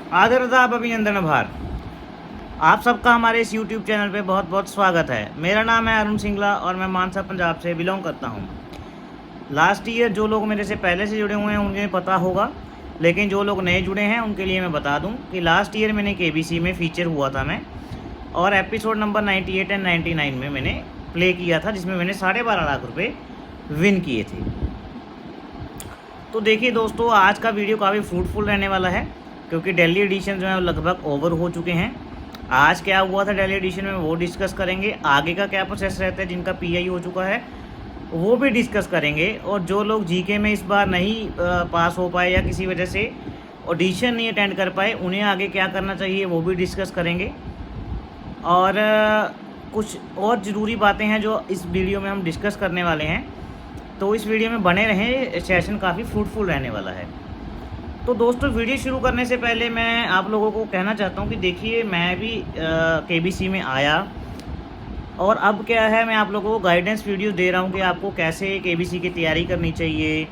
आदर आदाब अभिनंदन आभार। आप सबका हमारे इस यूट्यूब चैनल पे बहुत बहुत स्वागत है। मेरा नाम है अरुण सिंगला और मैं मानसा पंजाब से बिलोंग करता हूँ। लास्ट ईयर जो लोग मेरे से पहले से जुड़े हुए हैं उन्हें पता होगा, लेकिन जो लोग नए जुड़े हैं उनके लिए मैं बता दूं कि लास्ट ईयर मैंने केबीसी में फीचर हुआ था मैं, और एपिसोड नंबर 98 एंड 99 में मैंने प्ले किया था, जिसमें मैंने 12.5 लाख रुपये विन किए थे। तो देखिए दोस्तों, आज का वीडियो काफ़ी फ्रूटफुल रहने वाला है, क्योंकि दिल्ली एडिशन जो है लगभग ओवर हो चुके हैं। आज क्या हुआ था दिल्ली एडिशन में वो डिस्कस करेंगे, आगे का क्या प्रोसेस रहता है, जिनका पीआई हो चुका है वो भी डिस्कस करेंगे, और जो लोग जीके में इस बार नहीं पास हो पाए या किसी वजह से ऑडिशन नहीं अटेंड कर पाए उन्हें आगे क्या करना चाहिए वो भी डिस्कस करेंगे। और कुछ और ज़रूरी बातें हैं जो इस वीडियो में हम डिस्कस करने वाले हैं, तो इस वीडियो में बने रहें, सेशन काफ़ी फ्रूटफुल रहने वाला है। तो दोस्तों, वीडियो शुरू करने से पहले मैं आप लोगों को कहना चाहता हूं कि देखिए, मैं भी केबीसी में आया, और अब क्या है, मैं आप लोगों को गाइडेंस वीडियो दे रहा हूं कि आपको कैसे केबीसी की तैयारी करनी चाहिए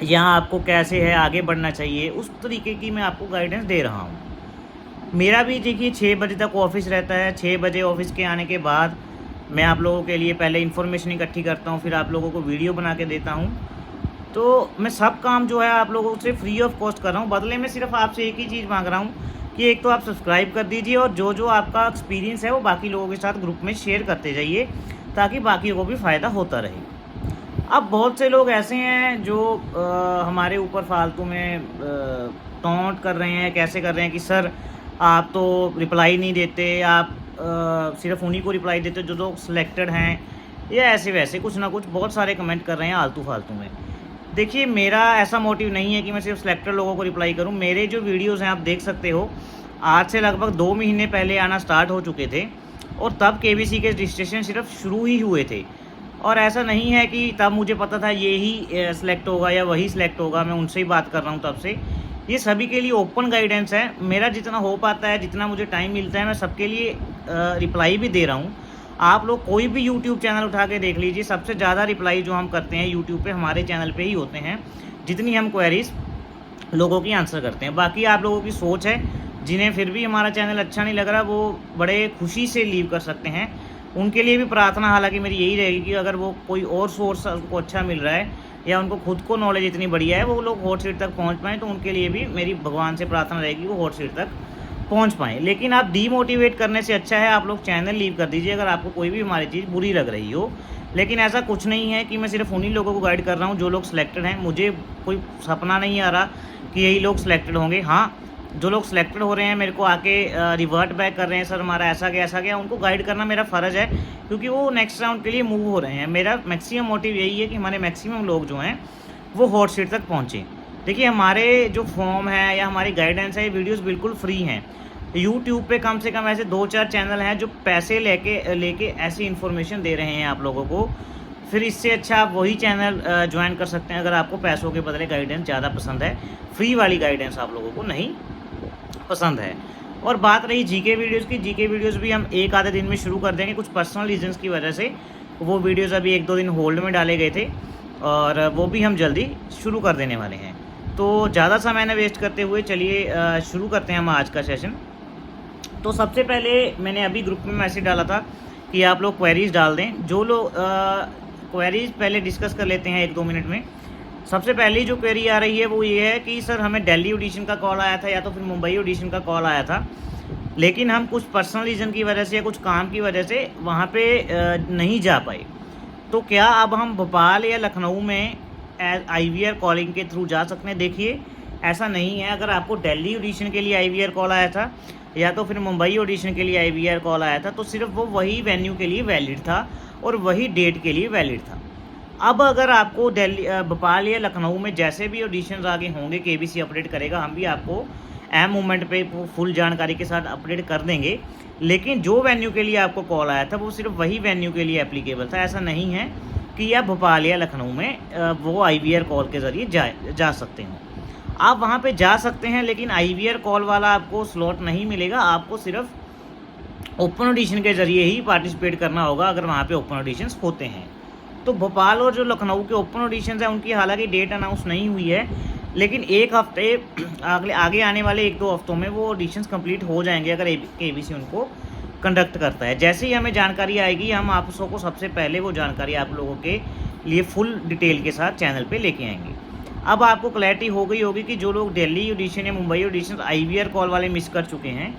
या आपको कैसे है आगे बढ़ना चाहिए, उस तरीके की मैं आपको गाइडेंस दे रहा हूं। मेरा भी देखिए 6 बजे तक ऑफिस रहता है। 6 बजे ऑफिस के आने के बाद मैं आप लोगों के लिए पहले इन्फॉर्मेशन इकट्ठी करता हूँ, फिर आप लोगों को वीडियो बना के देता हूँ। तो मैं सब काम जो है आप लोगों से फ्री ऑफ कॉस्ट कर रहा हूँ। बदले में सिर्फ आपसे एक ही चीज़ मांग रहा हूँ कि एक तो आप सब्सक्राइब कर दीजिए, और जो जो आपका एक्सपीरियंस है वो बाकी लोगों के साथ ग्रुप में शेयर करते जाइए, ताकि बाकियों को भी फ़ायदा होता रहे। अब बहुत से लोग ऐसे हैं जो हमारे ऊपर फालतू में टॉन्ट कर रहे हैं, कैसे कर रहे हैं कि सर आप तो रिप्लाई नहीं देते, आप सिर्फ उन्हीं को रिप्लाई देते हो जो लोग सिलेक्टेड हैं, या ऐसे वैसे कुछ ना कुछ बहुत सारे कमेंट कर रहे हैं आलतू फालतू में। देखिए, मेरा ऐसा मोटिव नहीं है कि मैं सिर्फ सिलेक्टेड लोगों को रिप्लाई करूं। मेरे जो वीडियोस हैं आप देख सकते हो, आज से लगभग 2 महीने पहले आना स्टार्ट हो चुके थे, और तब केबीसी के रजिस्ट्रेशन सिर्फ शुरू ही हुए थे। और ऐसा नहीं है कि तब मुझे पता था ये ही सिलेक्ट होगा या वही सिलेक्ट होगा, मैं उनसे ही बात कर रहा हूँ तब से। ये सभी के लिए ओपन गाइडेंस है। मेरा जितना हो पाता है, जितना मुझे टाइम मिलता है, मैं सबके लिए रिप्लाई भी दे रहा हूँ। आप लोग कोई भी यूट्यूब चैनल उठा के देख लीजिए, सबसे ज़्यादा रिप्लाई जो हम करते हैं यूट्यूब पे हमारे चैनल पे ही होते हैं, जितनी हम क्वेरीज लोगों की आंसर करते हैं। बाकी आप लोगों की सोच है, जिन्हें फिर भी हमारा चैनल अच्छा नहीं लग रहा वो बड़े खुशी से लीव कर सकते हैं। उनके लिए भी प्रार्थना हालांकि मेरी यही रहेगी कि अगर वो कोई और सोर्स उनको अच्छा मिल रहा है, या उनको खुद को नॉलेज इतनी बढ़िया है, वो लोग हॉट सीट तक पहुँच पाएँ, तो उनके लिए भी मेरी भगवान से प्रार्थना रहेगी वो हॉट सीट तक पहुंच पाएँ। लेकिन आप डीमोटिवेट करने से अच्छा है आप लोग चैनल लीव कर दीजिए, अगर आपको कोई भी हमारी चीज़ बुरी लग रही हो। लेकिन ऐसा कुछ नहीं है कि मैं सिर्फ उन्हीं लोगों को गाइड कर रहा हूँ जो लोग सिलेक्टेड हैं। मुझे कोई सपना नहीं आ रहा कि यही लोग सिलेक्टेड होंगे। हाँ, जो लोग सिलेक्टेड हो रहे हैं मेरे को आके रिवर्ट बैक कर रहे हैं, सर हमारा ऐसा गया, उनको गाइड करना मेरा फ़र्ज़ है, क्योंकि वो नेक्स्ट राउंड के लिए मूव हो रहे हैं। मेरा मैक्सिमम मोटिव यही है कि हमारे मैक्सिमम लोग जो हैं वो हॉट सीट तक पहुँचें। देखिए, हमारे जो फॉर्म है या हमारी गाइडेंस है, ये वीडियोज़ बिल्कुल फ्री हैं। यूट्यूब पे कम से कम ऐसे 2-4 चैनल हैं जो पैसे लेके ऐसी इन्फॉर्मेशन दे रहे हैं आप लोगों को। फिर इससे अच्छा आप वही चैनल ज्वाइन कर सकते हैं अगर आपको पैसों के बदले गाइडेंस ज़्यादा पसंद है। फ्री वाली गाइडेंस आप लोगों को नहीं पसंद है। और बात रही जीके वीडियोज़ की, जीके वीडियोज़ भी हम एक आधे दिन में शुरू कर देंगे। कुछ पर्सनल रीजंस की वजह से वो वीडियोज़ अभी 1-2 दिन होल्ड में डाले गए थे, और वो भी हम जल्दी शुरू कर देने वाले हैं। तो ज़्यादा समय न वेस्ट करते हुए चलिए शुरू करते हैं हम आज का सेशन। तो सबसे पहले मैंने अभी ग्रुप में मैसेज डाला था कि आप लोग क्वेरीज डाल दें। जो लोग क्वेरीज पहले डिस्कस कर लेते हैं 1-2 मिनट में। सबसे पहली जो क्वेरी आ रही है वो ये है कि सर हमें दिल्ली ऑडिशन का कॉल आया था या तो फिर मुंबई ऑडिशन का कॉल आया था, लेकिन हम कुछ पर्सनल रीज़न की वजह से या कुछ काम की वजह से वहाँ पे नहीं जा पाए। तो क्या अब हम भोपाल या लखनऊ में IVR कॉलिंग के थ्रू जा सकते हैं? देखिए, ऐसा नहीं है। अगर आपको दिल्ली ऑडिशन के लिए IVR कॉल आया था या तो फिर मुंबई ऑडिशन के लिए IVR कॉल आया था, तो सिर्फ वो वही वेन्यू के लिए वैलिड था और वही डेट के लिए वैलिड था। अब अगर आपको दिल्ली, भोपाल या लखनऊ में जैसे भी ऑडिशंस आगे होंगे, केबीसी अपडेट करेगा, हम भी आपको एम मूवमेंट पे फुल जानकारी के साथ अपडेट कर देंगे। लेकिन जो वेन्यू के लिए आपको कॉल आया था वो सिर्फ वही वेन्यू के लिए एप्लीकेबल था। ऐसा नहीं है कि आप भोपाल या लखनऊ में वो IVR कॉल के ज़रिए जा सकते हो। आप वहाँ पे जा सकते हैं, लेकिन IVR कॉल वाला आपको स्लॉट नहीं मिलेगा। आपको सिर्फ ओपन ऑडिशन के ज़रिए ही पार्टिसिपेट करना होगा अगर वहाँ पे ओपन ऑडिशंस होते हैं। तो भोपाल और जो लखनऊ के ओपन ऑडिशंस हैं उनकी हालांकि डेट अनाउंस नहीं हुई है, लेकिन एक हफ्ते आगे आने वाले 1-2 हफ्तों में वो ऑडिशंस कंप्लीट हो जाएंगे अगर केबीसी उनको कंडक्ट करता है। जैसे ही हमें जानकारी आएगी हम आप को सबसे पहले वो जानकारी आप लोगों के लिए फुल डिटेल के साथ चैनल पे लेके आएंगे। अब आपको क्लैरिटी हो गई होगी कि जो लोग दिल्ली ऑडिशन या मुंबई ऑडिशन IVR कॉल वाले मिस कर चुके हैं,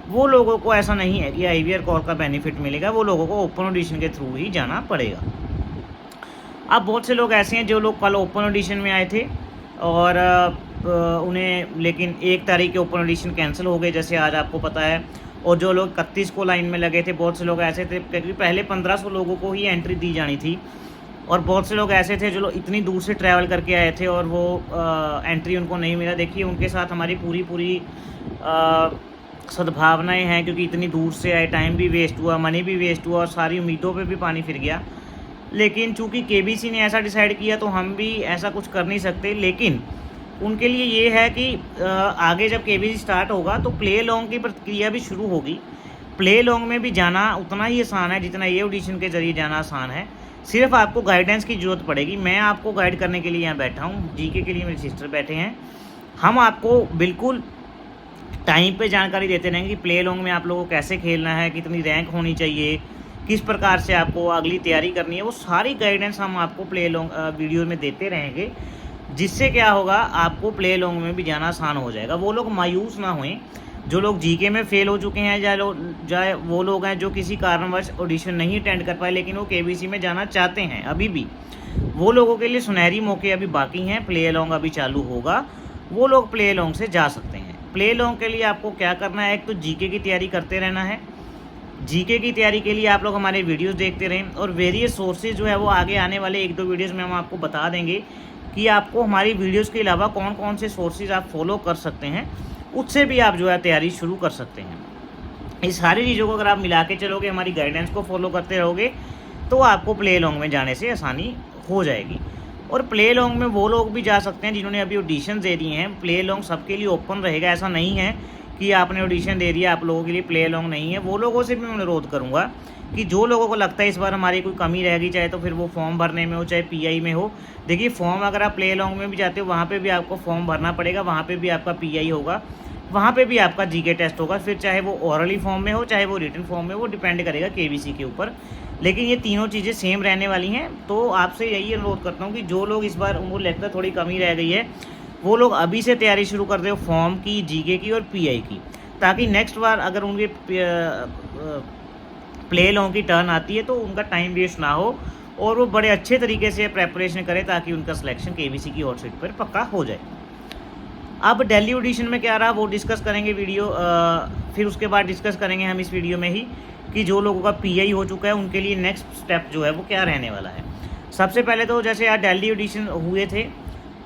वो लोगों को ऐसा नहीं है कि IVR कॉल का बेनिफिट मिलेगा, वो लोगों को ओपन ऑडिशन के थ्रू ही जाना पड़ेगा। अब बहुत से लोग ऐसे हैं जो लोग कल ओपन ऑडिशन में आए थे और उन्हें लेकिन 1 तारीख के ओपन ऑडिशन कैंसिल हो गए, जैसे आज आपको पता है। और जो लोग 31 को लाइन में लगे थे, बहुत से लोग ऐसे थे क्योंकि पहले 1500 लोगों को ही एंट्री दी जानी थी, और बहुत से लोग ऐसे थे जो लोग इतनी दूर से ट्रैवल करके आए थे और वो एंट्री उनको नहीं मिला। देखिए उनके साथ हमारी पूरी सद्भावनाएं हैं, क्योंकि इतनी दूर से आए, टाइम भी वेस्ट हुआ, मनी भी वेस्ट हुआ और सारी उम्मीदों पे भी पानी फिर गया। लेकिन चूंकि केबीसी ने ऐसा डिसाइड किया तो हम भी ऐसा कुछ कर नहीं सकते। लेकिन उनके लिए ये है कि आगे जब केबीसी स्टार्ट होगा तो प्ले लॉन्ग की प्रक्रिया भी शुरू होगी। प्ले लॉन्ग में भी जाना उतना ही आसान है जितना ये ऑडिशन के ज़रिए जाना आसान है। सिर्फ आपको गाइडेंस की ज़रूरत पड़ेगी। मैं आपको गाइड करने के लिए यहाँ बैठा हूँ, जीके के लिए मेरे सिस्टर बैठे हैं। हम आपको बिल्कुल टाइम पे जानकारी देते रहेंगे कि प्ले लॉन्ग में आप लोगों को कैसे खेलना है, कितनी रैंक होनी चाहिए, किस प्रकार से आपको अगली तैयारी करनी है, वो सारी गाइडेंस हम आपको प्ले लॉन्ग वीडियो में देते रहेंगे। जिससे क्या होगा, आपको प्ले लॉन्ग में भी जाना आसान हो जाएगा। वो लोग मायूस ना होएं जो लोग जीके में फेल हो चुके हैं, चाहे वो लोग हैं जो किसी कारणवश ऑडिशन नहीं अटेंड कर पाए लेकिन वो केबीसी में जाना चाहते हैं अभी भी, वो लोगों के लिए सुनहरी मौके अभी बाकी हैं। प्ले लॉन्ग अभी चालू होगा, वो लोग प्ले लॉन्ग से जा सकते हैं। प्ले लॉन्ग के लिए आपको क्या करना है, एक तो जीके की तैयारी करते रहना है। जीके की तैयारी के लिए आप लोग हमारे वीडियोस देखते रहें और वेरियस सोर्सेज जो है वो आगे आने वाले 1-2 वीडियोस में हम आपको बता देंगे कि आपको हमारी वीडियोस के अलावा कौन कौन से सोर्सेज आप फॉलो कर सकते हैं, उससे भी आप जो है तैयारी शुरू कर सकते हैं। इस सारी चीज़ों को अगर आप मिला के चलोगे, हमारी गाइडेंस को फॉलो करते रहोगे, तो आपको प्ले लॉन्ग में जाने से आसानी हो जाएगी। और प्ले लॉन्ग में वो लोग भी जा सकते हैं जिन्होंने अभी ऑडिशन दे दिए हैं। प्ले लॉन्ग सबके लिए ओपन रहेगा, ऐसा नहीं है कि आपने ऑडिशन दे दिया आप लोगों के लिए प्ले लॉन्ग नहीं है। वो लोगों से भी मैं अनुरोध करूँगा कि जो लोगों को लगता है इस बार हमारी कोई कमी रहेगी, चाहे तो फिर वो फॉर्म भरने में हो, चाहे PI में हो। देखिए फॉर्म अगर आप प्ले लॉन्ग में भी जाते हो, वहाँ पे भी आपको फॉर्म भरना पड़ेगा, वहाँ पे भी आपका PI होगा, वहाँ पे भी आपका जीके टेस्ट होगा। फिर चाहे वो ओरली फॉर्म में हो, चाहे वो रिटन फॉर्म में, वो डिपेंड करेगा केबीसी के ऊपर। लेकिन ये तीनों चीज़ें सेम रहने वाली हैं। तो आपसे यही अनुरोध करता हूँ कि जो लोग इस बार उनको लगता है थोड़ी कमी रह गई है, वो लोग अभी से तैयारी शुरू कर दे फॉर्म की, जीके की और PI की, ताकि नेक्स्ट बार अगर उनके प्ले लॉन्ग की टर्न आती है तो उनका टाइम वेस्ट ना हो और वो बड़े अच्छे तरीके से प्रेपरेशन करें ताकि उनका सिलेक्शन केबीसी की हॉट सीट पर पक्का हो जाए। अब दिल्ली ऑडिशन में क्या रहा वो डिस्कस करेंगे वीडियो, फिर उसके बाद डिस्कस करेंगे हम इस वीडियो में ही कि जो लोगों का PI हो चुका है उनके लिए नेक्स्ट स्टेप जो है वो क्या रहने वाला है। सबसे पहले तो जैसे आज दिल्ली ऑडिशन हुए थे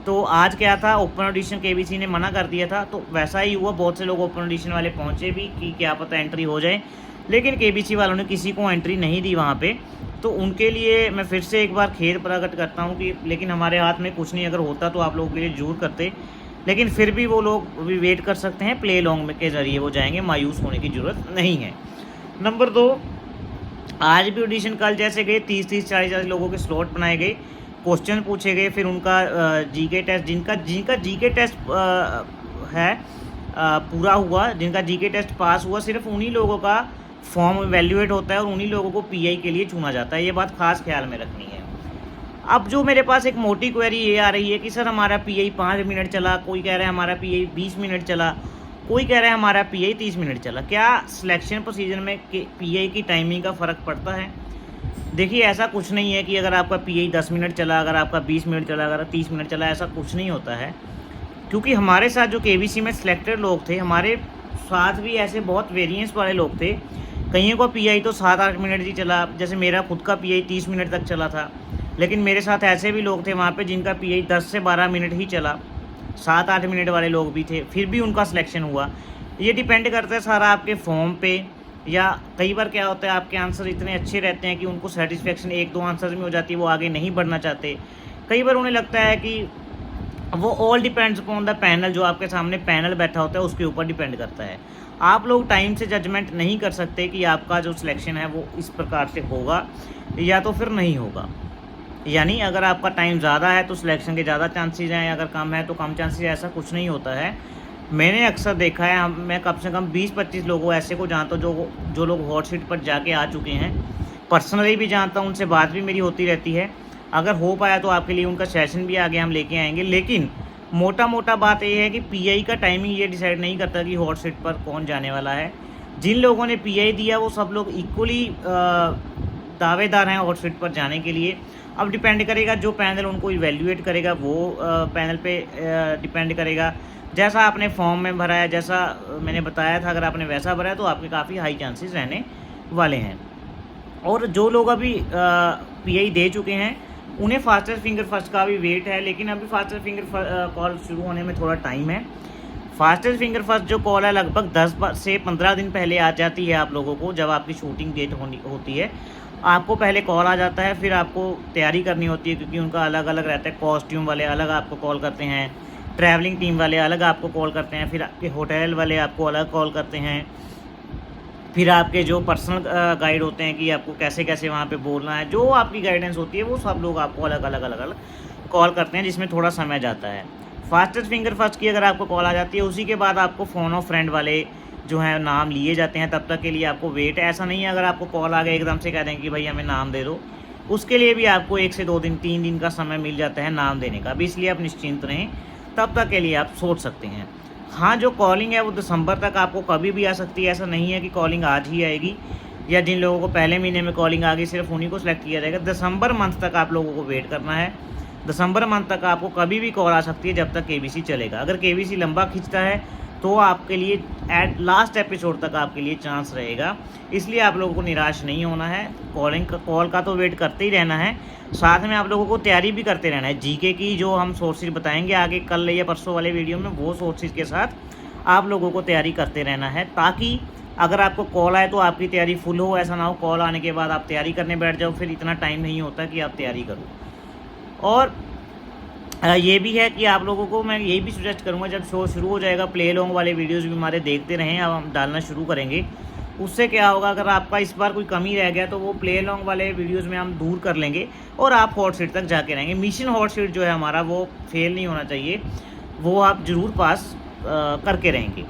तो आज क्या था, ओपन ऑडिशन केबीसी ने मना कर दिया था, तो वैसा ही हुआ। बहुत से लोग ओपन ऑडिशन वाले पहुँचे भी कि क्या पता एंट्री हो जाए, लेकिन केबीसी वालों ने किसी को एंट्री नहीं दी वहाँ पे। तो उनके लिए मैं फिर से एक बार खेद प्रकट करता हूँ कि लेकिन हमारे हाथ में कुछ नहीं, अगर होता तो आप लोगों के लिए जरूर करते, लेकिन फिर भी वो लोग भी वेट कर सकते हैं। प्ले लॉन्ग में के ज़रिए वो जाएंगे, मायूस होने की ज़रूरत नहीं है। नंबर 2, आज भी ऑडिशन कल जैसे गए 30-30, 40-40 लोगों के स्लॉट बनाए गए, क्वेश्चन पूछे गए, फिर उनका जीके टेस्ट, जिनका जीके टेस्ट है पूरा हुआ, जिनका जीके टेस्ट पास हुआ, सिर्फ उन्हीं लोगों का फॉर्म इवेल्युएट होता है और उन्हीं लोगों को PI के लिए चुना जाता है। ये बात खास ख्याल में रखनी है। अब जो मेरे पास एक मोटी क्वेरी ये आ रही है कि सर हमारा PI 5 मिनट चला, कोई कह रहा है हमारा PI 20 मिनट चला, कोई कह रहा है हमारा PI 30 मिनट चला, क्या सिलेक्शन प्रोसीजर में PI की टाइमिंग का फ़र्क पड़ता है? देखिए ऐसा कुछ नहीं है कि अगर आपका PI 10 मिनट चला, अगर आपका 20 मिनट चला, अगर 30 मिनट चला, ऐसा कुछ नहीं होता है। क्योंकि हमारे साथ जो केबीसी में सिलेक्टेड लोग थे, हमारे साथ भी ऐसे बहुत वेरिएंस वाले लोग थे। कईयों का PI तो 7-8 मिनट ही चला, जैसे मेरा खुद का PI 30 मिनट तक चला था। लेकिन मेरे साथ ऐसे भी लोग थे वहाँ पे जिनका PI 10 से 12 मिनट ही चला, 7-8 मिनट वाले लोग भी थे, फिर भी उनका सिलेक्शन हुआ। ये डिपेंड करता है सारा आपके फॉर्म पे, या कई बार क्या होता है आपके आंसर इतने अच्छे रहते हैं कि उनको सेटिस्फेक्शन 1-2 आंसर में हो जाती है, वो आगे नहीं बढ़ना चाहते। कई बार उन्हें लगता है कि वो all depends upon the panel, जो आपके सामने पैनल बैठा होता है उसके ऊपर डिपेंड करता है। आप लोग टाइम से जजमेंट नहीं कर सकते कि आपका जो सिलेक्शन है वो इस प्रकार से होगा या तो फिर नहीं होगा। यानी अगर आपका टाइम ज़्यादा है तो सिलेक्शन के ज़्यादा चांसेस हैं, अगर कम है तो कम चांसेस, ऐसा कुछ नहीं होता है। मैंने अक्सर देखा है, मैं कम से कम 20-25 लोगों ऐसे को जानता हूँ जो लोग हॉट सीट पर जाके आ चुके हैं। पर्सनली भी जानता हूँ, उनसे बात भी मेरी होती रहती है। अगर हो पाया तो आपके लिए उनका सेशन भी आगे हम लेके आएंगे। लेकिन मोटा बात ये है कि पीआई का टाइमिंग ये डिसाइड नहीं करता कि हॉट सीट पर कौन जाने वाला है। जिन लोगों ने पीआई दिया वो सब लोग इक्वली दावेदार हैं हॉट सीट पर जाने के लिए। अब डिपेंड करेगा, जो पैनल उनको इवेल्युएट करेगा वो पैनल पे डिपेंड करेगा। जैसा आपने फॉर्म में भरा है, जैसा मैंने बताया था, अगर आपने वैसा भरा है तो आपके काफ़ी हाई चांसेस रहने वाले हैं। और जो लोग अभी पीआई दे चुके हैं उन्हें फास्टेस्ट फिंगर फर्स्ट का भी वेट है, लेकिन अभी फास्टेस्ट फिंगर कॉल शुरू होने में थोड़ा टाइम है। फास्टेस्ट फिंगर फर्स्ट जो कॉल है लगभग 10 से 15 दिन पहले आ जाती है आप लोगों को। जब आपकी शूटिंग डेट होती है आपको पहले कॉल आ जाता है, फिर आपको तैयारी करनी होती है, क्योंकि उनका अलग अलग रहता है। कॉस्ट्यूम वाले अलग आपको कॉल करते हैं, ट्रैवलिंग टीम वाले अलग आपको कॉल करते हैं, फिर आपके होटल वाले आपको अलग कॉल करते हैं, फिर आपके जो पर्सनल गाइड होते हैं कि आपको कैसे कैसे वहाँ पे बोलना है, जो आपकी गाइडेंस होती है वो सब लोग आपको अलग अलग कॉल करते हैं, जिसमें थोड़ा समय जाता है। फास्टेस्ट फिंगर फर्स्ट की अगर आपको कॉल आ जाती है, उसी के बाद आपको फ़ोन ऑफ फ्रेंड वाले जो है नाम लिए जाते हैं। तब तक के लिए आपको वेट, ऐसा नहीं है अगर आपको कॉल आ गया एकदम से कह दें कि भाई हमें नाम दे दो, उसके लिए भी आपको 1 से 2 दिन 3 दिन का समय मिल जाता है नाम देने का भी। इसलिए आप निश्चिंत रहें, तब तक के लिए आप सोच सकते हैं। हाँ, जो कॉलिंग है वो दिसंबर तक आपको कभी भी आ सकती है। ऐसा नहीं है कि कॉलिंग आज ही आएगी, या जिन लोगों को पहले महीने में कॉलिंग आ गई सिर्फ उन्हीं को सिलेक्ट किया जाएगा। दिसंबर मंथ तक आप लोगों को वेट करना है। दिसंबर मंथ तक आपको कभी भी कॉल आ सकती है जब तक केबीसी चलेगा। अगर केबीसी लंबा खींचता है तो आपके लिए एट लास्ट एपिसोड तक आपके लिए चांस रहेगा। इसलिए आप लोगों को निराश नहीं होना है। कॉल का तो वेट करते ही रहना है, साथ में आप लोगों को तैयारी भी करते रहना है। जीके की जो हम सोर्सेज बताएंगे आगे कल या परसों वाले वीडियो में, वो सोर्सेज के साथ आप लोगों को तैयारी करते रहना है, ताकि अगर आपको कॉल आए तो आपकी तैयारी फुल हो। ऐसा ना हो कॉल आने के बाद आप तैयारी करने बैठ जाओ, फिर इतना टाइम नहीं होता कि आप तैयारी करो। और ये भी है कि आप लोगों को मैं यही भी सजेस्ट करूँगा, जब शो शुरू हो जाएगा प्ले लॉन्ग वाले वीडियोस भी हमारे देखते रहें। अब हम डालना शुरू करेंगे, उससे क्या होगा, अगर आपका इस बार कोई कमी रह गया तो वो प्ले लॉन्ग वाले वीडियोस में हम दूर कर लेंगे और आप हॉट सीट तक जाके रहेंगे। मिशन हॉट सीट जो है हमारा वो फेल नहीं होना चाहिए, वो आप ज़रूर पास करके रहेंगे।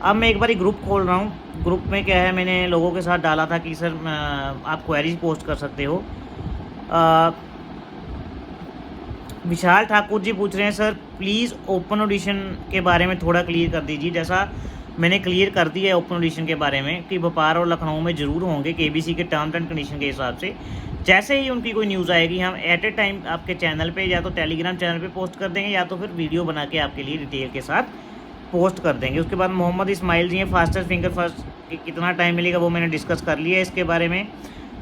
अब मैं एक बार ग्रुप खोल रहा हूँ। ग्रुप में क्या है, मैंने लोगों के साथ डाला था कि सर आप क्वेरीज पोस्ट कर सकते हो। विशाल ठाकुर जी पूछ रहे हैं, सर प्लीज़ ओपन ऑडिशन के बारे में थोड़ा क्लियर कर दीजिए। जैसा मैंने क्लियर कर दिया है ओपन ऑडिशन के बारे में कि भोपाल और लखनऊ में ज़रूर होंगे केबीसी के टर्म्स एंड कंडीशन के हिसाब से। जैसे ही उनकी कोई न्यूज़ आएगी हम एट ए टाइम आपके चैनल पे या तो टेलीग्राम चैनल पे पोस्ट कर देंगे, या तो फिर वीडियो बना के आपके लिए डिटेल के साथ पोस्ट कर देंगे। उसके बाद मोहम्मद इस्माइल जी हैं, फास्टेस्ट फिंगर फर्स्ट कितना टाइम मिलेगा वो मैंने डिस्कस कर लिया है इसके बारे में।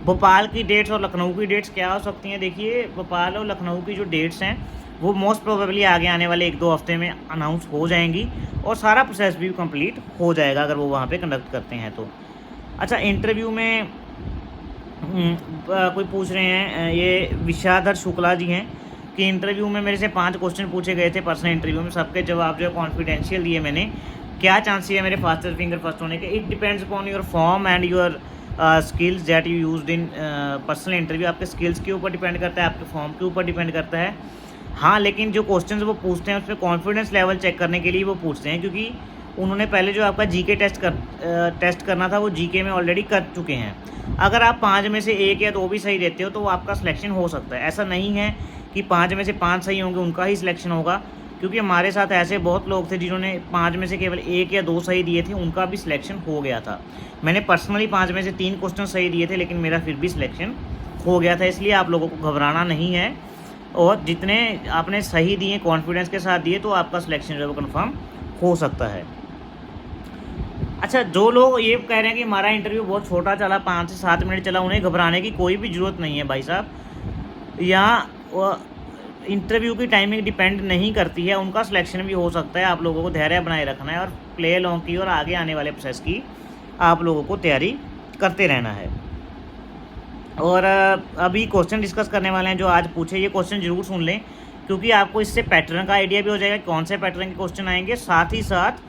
भोपाल की डेट्स और लखनऊ की डेट्स क्या हो सकती हैं, देखिए भोपाल और लखनऊ की जो डेट्स हैं वो मोस्ट प्रोबेबली आगे आने वाले 1-2 हफ्ते में अनाउंस हो जाएंगी, और सारा प्रोसेस भी कंप्लीट हो जाएगा अगर वो वहाँ पे कंडक्ट करते हैं तो। अच्छा, इंटरव्यू में कोई पूछ रहे हैं, ये विशाधर शुक्ला जी हैं कि इंटरव्यू में मेरे से 5 क्वेश्चन पूछे गए थे पर्सनल इंटरव्यू में, सबके जवाब जो है कॉन्फिडेंशियल दिए मैंने। क्या चांसेस है मेरे फास्टेस्ट फिंगर फर्स्ट होने के? It depends upon your form and your skills that you used in personal interview. आपके स्किल्स के ऊपर डिपेंड करता है, आपके फॉर्म के ऊपर डिपेंड करता है। हाँ, लेकिन जो क्वेश्चंस वो पूछते हैं उसमें कॉन्फिडेंस लेवल चेक करने के लिए वो पूछते हैं, क्योंकि उन्होंने पहले जो आपका जीके टेस्ट करना था वो जीके में ऑलरेडी कर चुके हैं। अगर आप 5 में से 1 या 2 भी सही देते हो तो वो आपका सिलेक्शन हो सकता है। ऐसा नहीं है कि 5 में से 5 सही होंगे उनका ही सिलेक्शन होगा, क्योंकि हमारे साथ ऐसे बहुत लोग थे जिन्होंने 5 में से केवल 1 या 2 सही दिए थे, उनका भी सिलेक्शन हो गया था। मैंने पर्सनली 5 में से 3 क्वेश्चन सही दिए थे, लेकिन मेरा फिर भी सिलेक्शन हो गया था। इसलिए आप लोगों को घबराना नहीं है, और जितने आपने सही दिए कॉन्फिडेंस के साथ दिए तो आपका सिलेक्शन जो है वो कन्फर्म हो सकता है। अच्छा, जो लोग ये कह रहे हैं कि हमारा इंटरव्यू बहुत छोटा चला, 5 से 7 मिनट चला, उन्हें घबराने की कोई भी ज़रूरत नहीं है भाई साहब। यहाँ इंटरव्यू की टाइमिंग डिपेंड नहीं करती है, उनका सिलेक्शन भी हो सकता है। आप लोगों को धैर्य बनाए रखना है और प्ले लॉन्ग की और आगे आने वाले प्रोसेस की आप लोगों को तैयारी करते रहना है। और अभी क्वेश्चन डिस्कस करने वाले हैं जो आज पूछे, ये क्वेश्चन ज़रूर सुन लें, क्योंकि आपको इससे पैटर्न का आइडिया भी हो जाएगा कौन से पैटर्न के क्वेश्चन आएंगे। साथ ही साथ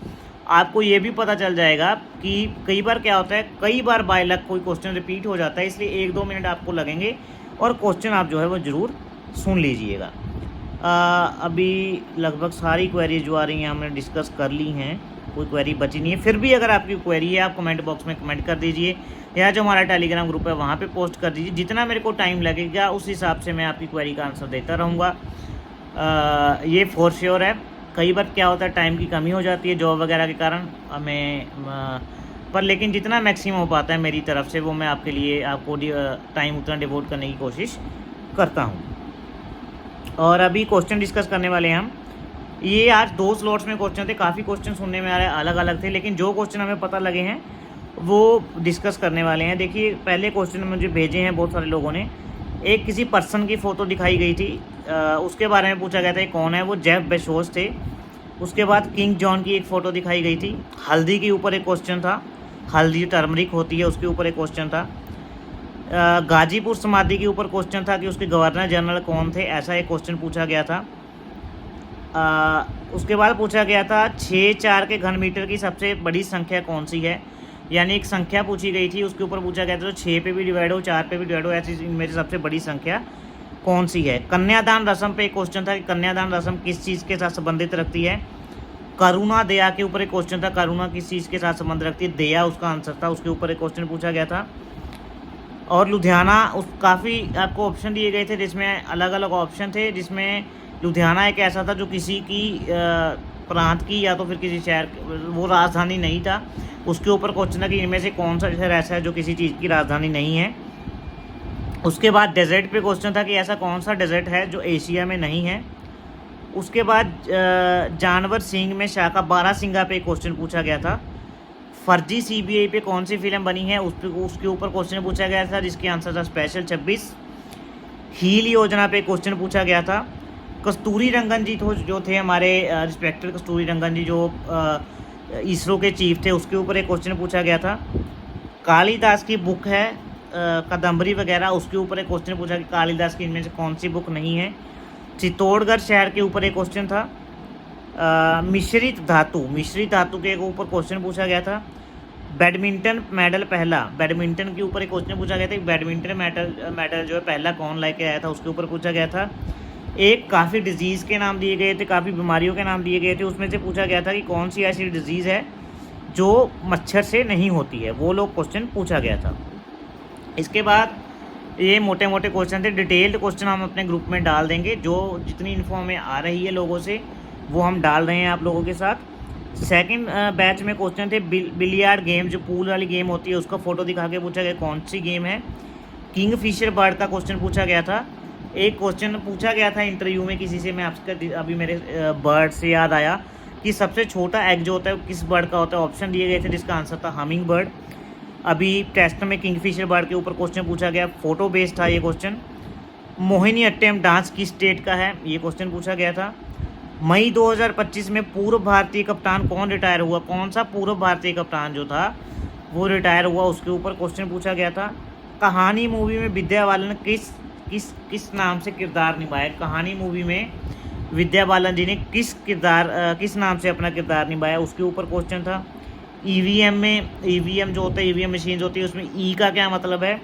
आपको ये भी पता चल जाएगा कि कई बार क्या होता है, कई बार बाय लक कोई क्वेश्चन रिपीट हो जाता है, इसलिए 1-2 मिनट आपको लगेंगे और क्वेश्चन आप जो है वो ज़रूर सुन लीजिएगा। अभी लगभग सारी क्वेरीज जो आ रही हैं हमने डिस्कस कर ली हैं, कोई क्वेरी बची नहीं है। फिर भी अगर आपकी क्वेरी है आप कमेंट बॉक्स में कमेंट कर दीजिए, या जो हमारा टेलीग्राम ग्रुप है वहाँ पे पोस्ट कर दीजिए। जितना मेरे को टाइम लगेगा उस हिसाब से मैं आपकी क्वेरी का आंसर देता रहूँगा। ये फॉर श्योर है। कई बार क्या होता है, टाइम की कमी हो जाती है जॉब वगैरह के कारण हमें, पर लेकिन जितना मैक्सिमम हो पाता है मेरी तरफ से वो मैं आपके लिए आपको टाइम उतना डिवोट करने की कोशिश करता हूँ। और अभी क्वेश्चन डिस्कस करने वाले हैं हम। ये आज 2 स्लॉट्स में क्वेश्चन थे, काफ़ी क्वेश्चन सुनने में आ रहे हैं, अलग अलग थे, लेकिन जो क्वेश्चन हमें पता लगे हैं वो डिस्कस करने वाले हैं। देखिए पहले क्वेश्चन मुझे भेजे हैं बहुत सारे लोगों ने। एक किसी पर्सन की फ़ोटो दिखाई गई थी, उसके बारे में पूछा गया था कौन है, वो जेफ बेजोस थे। उसके बाद किंग जॉन की एक फ़ोटो दिखाई गई थी। हल्दी के ऊपर एक क्वेश्चन था, हल्दी टर्मरिक होती है उसके ऊपर एक क्वेश्चन था। गाजीपुर समाधि के ऊपर क्वेश्चन था कि उसके गवर्नर जनरल कौन थे, ऐसा एक क्वेश्चन पूछा गया था। उसके बाद पूछा गया था 6 के घन मीटर की सबसे बड़ी संख्या कौन सी है, यानी एक संख्या पूछी गई थी, उसके ऊपर पूछा गया था तो 6 पे भी डिवाइड हो 4 पे भी डिवाइड हो, ऐसी इनमें से सबसे बड़ी संख्या कौन सी है। कन्यादान रस्म पे एक क्वेश्चन था कि कन्यादान रस्म किस चीज़ के साथ संबंधित रखती है। करुणा दया के ऊपर एक क्वेश्चन था, करुणा किस चीज़ के साथ संबंध रखती है, दया उसका आंसर था, उसके ऊपर एक क्वेश्चन पूछा गया था। और लुधियाना, उस काफ़ी आपको ऑप्शन दिए गए थे जिसमें अलग अलग ऑप्शन थे, जिसमें लुधियाना एक ऐसा था जो किसी की प्रांत की या तो फिर किसी शहर, वो राजधानी नहीं था। उसके ऊपर क्वेश्चन था कि इनमें से कौन सा शहर ऐसा है जो किसी चीज़ की राजधानी नहीं है। उसके बाद डेजर्ट पे क्वेश्चन था कि ऐसा कौन सा डेजर्ट है जो एशिया में नहीं है। उसके बाद जानवर सींग में शाखा बारहसिंगा पे क्वेश्चन पूछा गया था। फर्जी सीबीआई पे कौन सी फिल्म बनी है उसके ऊपर क्वेश्चन पूछा गया था, जिसकी आंसर था स्पेशल 26। हील योजना पे क्वेश्चन पूछा गया था। कस्तूरी रंगन जी जो थे हमारे रिस्पेक्टेड कस्तूरी रंगन जी जो इसरो के चीफ थे, उसके ऊपर एक क्वेश्चन पूछा गया था। कालिदास की बुक है कादम्बरी वगैरह, उसके ऊपर एक क्वेश्चन पूछा कि कालिदास की इनमें से कौन सी बुक नहीं है। चित्तौड़गढ़ शहर के ऊपर एक क्वेश्चन था। मिश्रित धातु के ऊपर क्वेश्चन पूछा गया था। बैडमिंटन मेडल पहला, बैडमिंटन के ऊपर एक क्वेश्चन पूछा गया था, बैडमिंटन मेडल जो है पहला कौन लेके आया था, उसके ऊपर पूछा गया था। एक काफ़ी डिजीज़ के नाम दिए गए थे, काफ़ी बीमारियों के नाम दिए गए थे, उसमें से पूछा गया था कि कौन सी ऐसी डिजीज़ है जो मच्छर से नहीं होती है, वो लोग क्वेश्चन पूछा गया था। इसके बाद ये मोटे मोटे क्वेश्चन थे। डिटेल्ड क्वेश्चन हम अपने ग्रुप में डाल देंगे, जो जितनी इन्फो हमें आ रही है लोगों से वो हम डाल रहे हैं आप लोगों के साथ। सेकंड बैच में क्वेश्चन थे बिलियर्ड गेम, जो पूल वाली गेम होती है, उसका फ़ोटो दिखा के पूछा गया कौन सी गेम है। किंग फिशर बर्ड का क्वेश्चन पूछा गया था। एक क्वेश्चन पूछा गया था इंटरव्यू में किसी से, मैं आपसे अभी मेरे बर्ड से याद आया कि सबसे छोटा एग जो होता है किस बर्ड का होता है, ऑप्शन दिए गए थे जिसका आंसर था हमिंग बर्ड। अभी टेस्ट में किंगफिशर बर्ड के ऊपर क्वेश्चन पूछा गया, फोटो बेस्ड था ये क्वेश्चन। मोहिनी अट्टम डांस किस स्टेट का है, ये क्वेश्चन पूछा गया था। मई 2025 में पूर्व भारतीय कप्तान कौन रिटायर हुआ, कौन सा पूर्व भारतीय कप्तान जो था वो रिटायर हुआ, उसके ऊपर क्वेश्चन पूछा गया था। कहानी मूवी में विद्या बालन ने किस नाम से किरदार निभाया, कहानी मूवी में विद्या बालन जी ने किस नाम से अपना किरदार निभाया, उसके ऊपर क्वेश्चन था। ईवीएम जो होता है, ईवीएम मशीन होती है, उसमें ई का क्या मतलब है,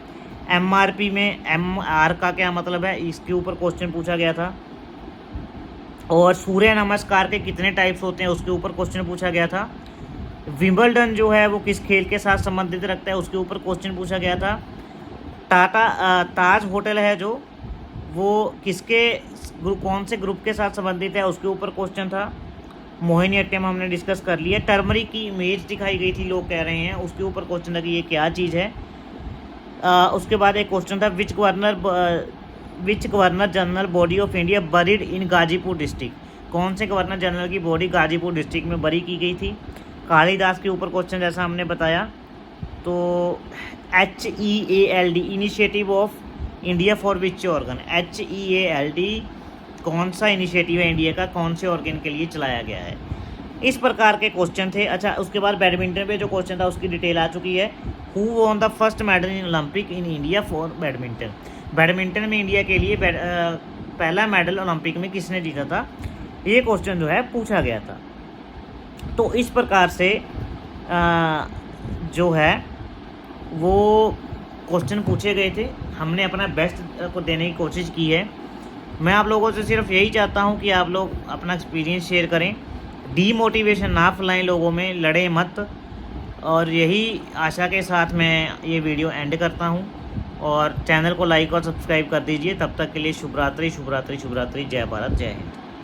एमआरपी में एमआर का क्या मतलब है, इसके ऊपर क्वेश्चन पूछा गया था। और सूर्य नमस्कार के कितने टाइप्स होते हैं, उसके ऊपर क्वेश्चन पूछा गया था। विंबलडन जो है वो किस खेल के साथ संबंधित रखता है, उसके ऊपर क्वेश्चन पूछा गया था। ताज होटल है जो वो कौन से ग्रुप के साथ संबंधित है, उसके ऊपर क्वेश्चन था। मोहिनी अट्टम हमने डिस्कस कर लिया। टर्मरिक की इमेज दिखाई गई थी, लोग कह रहे हैं, उसके ऊपर क्वेश्चन था कि ये क्या चीज़ है। उसके बाद एक क्वेश्चन था which governor general body of India buried in Ghazipur district, कौन से गवर्नर जनरल की बॉडी गाजीपुर डिस्ट्रिक्ट में बरी की गई थी। कालिदास के ऊपर क्वेश्चन जैसा हमने बताया। तो HEALD initiative of India for which organ, HEALD कौन सा इनिशिएटिव है इंडिया का, कौन से ऑर्गन के लिए चलाया गया है, इस प्रकार के क्वेश्चन थे। अच्छा, उसके बाद बैडमिंटन पे जो क्वेश्चन था उसकी डिटेल आ चुकी है। Who won the first medal in Olympic in India for badminton, badminton में इंडिया के लिए पहला मेडल ओलंपिक में किसने जीता था, ये क्वेश्चन जो है पूछा गया था। तो इस प्रकार से जो है वो क्वेश्चन पूछे गए थे, हमने अपना बेस्ट को देने की कोशिश की है। मैं आप लोगों से सिर्फ यही चाहता हूँ कि आप लोग अपना एक्सपीरियंस शेयर करें, डीमोटिवेशन ना फैलाएं लोगों में, लड़ें मत। और यही आशा के साथ मैं ये वीडियो एंड करता हूँ, और चैनल को लाइक और सब्सक्राइब कर दीजिए। तब तक के लिए शुभ रात्रि, शुभ रात्रि, शुभ रात्रि। जय भारत, जय हिंद।